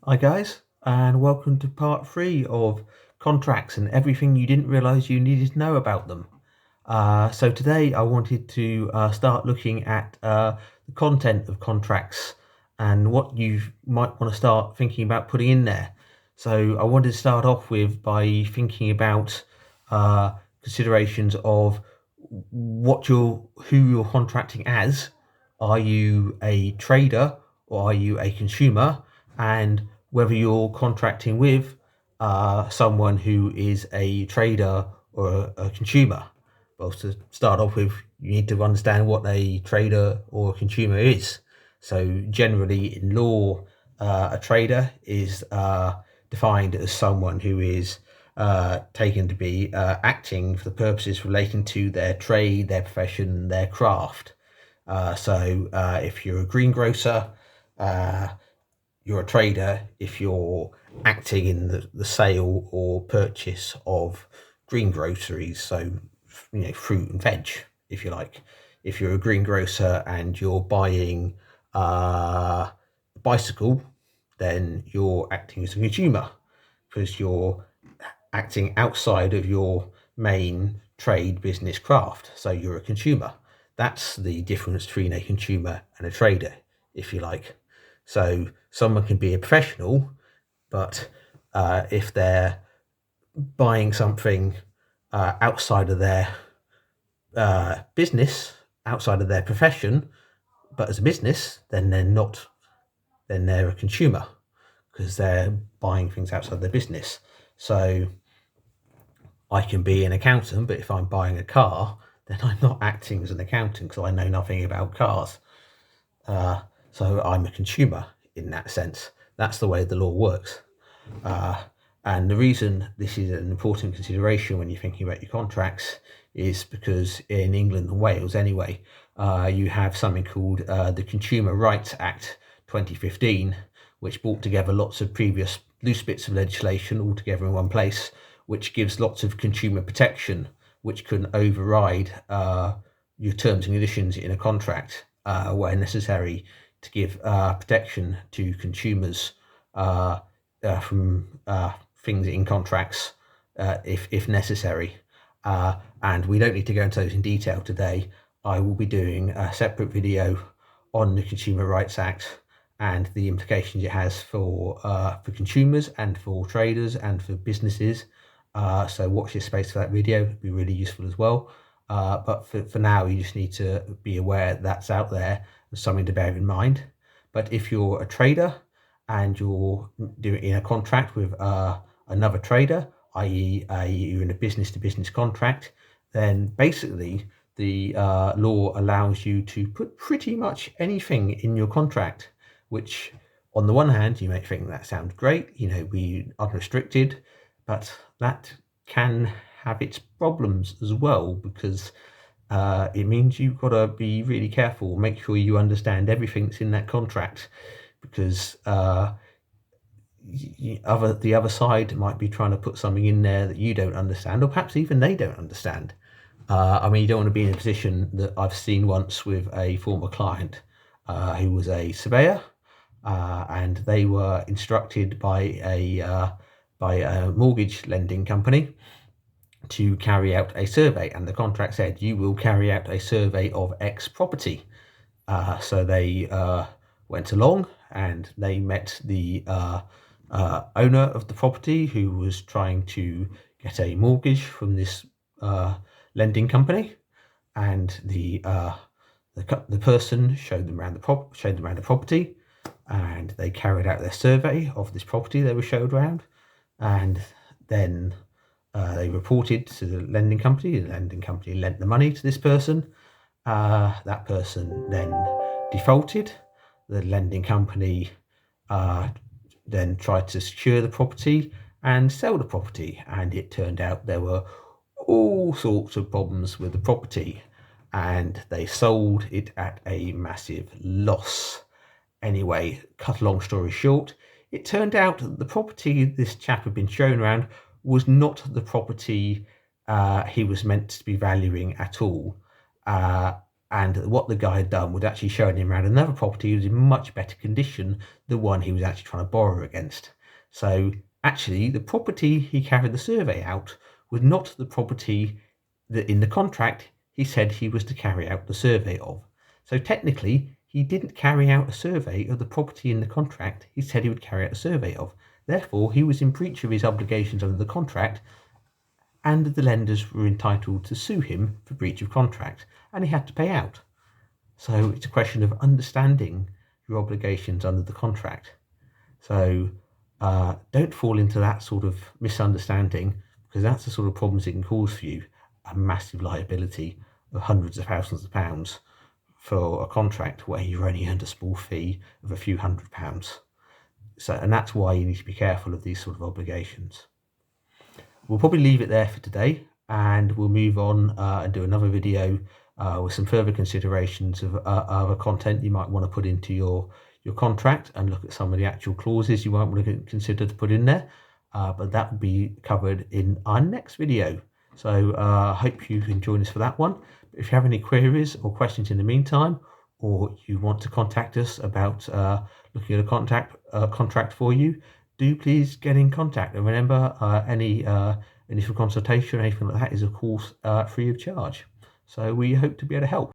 Hi guys, and welcome to part 3 of contracts and everything you didn't realize you needed to know about them. So today I wanted to start looking at the content of contracts and what you might want to start thinking about putting in there. So I wanted to start off with by thinking about considerations of who you're contracting as. Are you a trader or are you a consumer? And whether you're contracting with someone who is a trader or a consumer. Well, to start off with, you need to understand what a trader or a consumer is. So generally in law, a trader is defined as someone who is taken to be acting for the purposes relating to their trade, their profession, their craft. So if you're a greengrocer, you're a trader if you're acting in the sale or purchase of green groceries, so fruit and veg, if you like. If you're a greengrocer and you're buying a bicycle, then you're acting as a consumer because you're acting outside of your main trade, business, craft. So you're a consumer. That's the difference between a consumer and a trader, if you like. So someone can be a professional, but if they're buying something outside of their business, outside of their profession, but as a business, then they're not. Then they're a consumer because they're buying things outside their business. So I can be an accountant, but if I'm buying a car, then I'm not acting as an accountant because I know nothing about cars. So I'm a consumer in that sense. That's the way the law works. And the reason this is an important consideration when you're thinking about your contracts is because in England and Wales, anyway, you have something called the Consumer Rights Act 2015, which brought together lots of previous loose bits of legislation all together in one place, which gives lots of consumer protection, which can override your terms and conditions in a contract where necessary to give protection to consumers from things in contracts if necessary. And we don't need to go into those in detail today. I will be doing a separate video on the Consumer Rights Act and the implications it has for consumers and for traders and for businesses. So watch this space for that video. It'll be really useful as well. But for now, you just need to be aware that's out there and something to bear in mind. But if you're a trader and you're doing in a contract with another trader, i.e. you're in a business-to-business contract, then basically the law allows you to put pretty much anything in your contract, which on the one hand, you may think that sounds great, we unrestricted, but that can have its problems as well because it means you've got to be really careful, make sure you understand everything that's in that contract because the other side might be trying to put something in there that you don't understand, or perhaps even they don't understand. You don't want to be in a position that I've seen once with a former client who was a surveyor, and they were instructed by a mortgage lending company to carry out a survey, and the contract said you will carry out a survey of X property. So they went along and they met the owner of the property who was trying to get a mortgage from this lending company, and the person showed them around the property, and they carried out their survey of this property they were showed around, and then they reported to the lending company. The lending company lent the money to this person. That person then defaulted. The lending company then tried to secure the property and sell the property, and it turned out there were all sorts of problems with the property, and they sold it at a massive loss. Anyway, cut a long story short, it turned out that the property this chap had been shown around was not the property he was meant to be valuing at all. And what the guy had done was actually showing him around another property that was in much better condition than the one he was actually trying to borrow against. So actually, the property he carried the survey out was not the property that in the contract he said he was to carry out the survey of. So technically, he didn't carry out a survey of the property in the contract he said he would carry out a survey of. Therefore, he was in breach of his obligations under the contract, and the lenders were entitled to sue him for breach of contract, and he had to pay out. So it's a question of understanding your obligations under the contract. So don't fall into that sort of misunderstanding, because that's the sort of problems it can cause for you. A massive liability of hundreds of thousands of pounds for a contract where you've only earned a small fee of a few £100s. So, and that's why you need to be careful of these sort of obligations. We'll probably leave it there for today, and we'll move on and do another video with some further considerations of other content you might want to put into your contract, and look at some of the actual clauses you might want to consider to put in there. But that will be covered in our next video. So I hope you can join us for that one. If you have any queries or questions in the meantime, or you want to contact us about looking at a contract for you, do please get in contact. And remember, any initial consultation or anything like that is, of course, free of charge. So we hope to be able to help.